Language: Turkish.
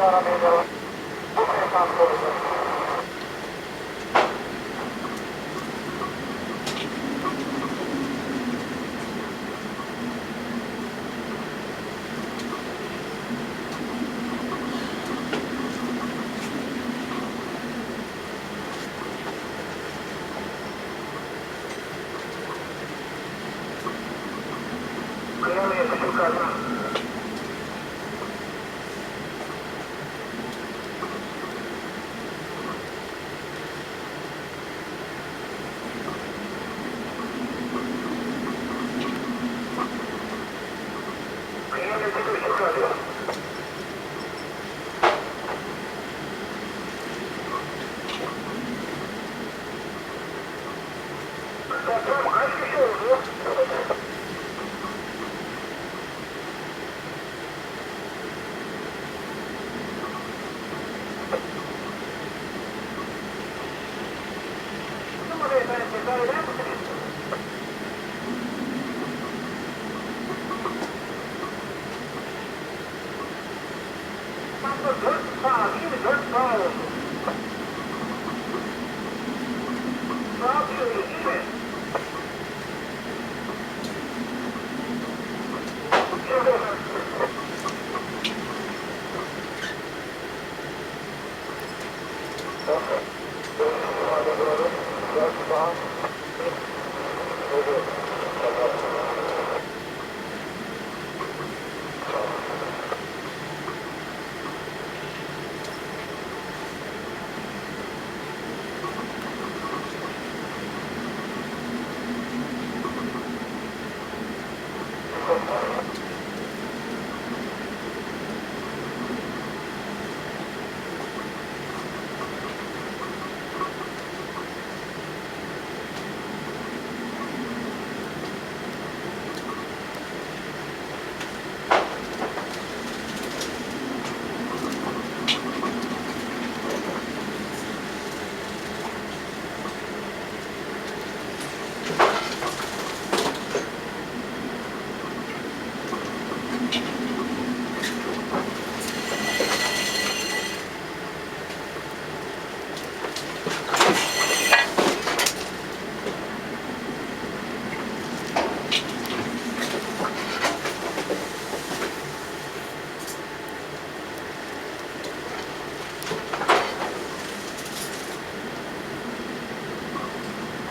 aramaya devam. Bu frekans olacak. Kıyalı yakıt yukarıda. Kıyalı yakıt yukarıda. Toplam kaç kişi oldu? Tamam beyefendi, tekrar eder misiniz? Tam da 4 sağ, değil mi? 4 sağ oldu. Sağ diyor, değil mi?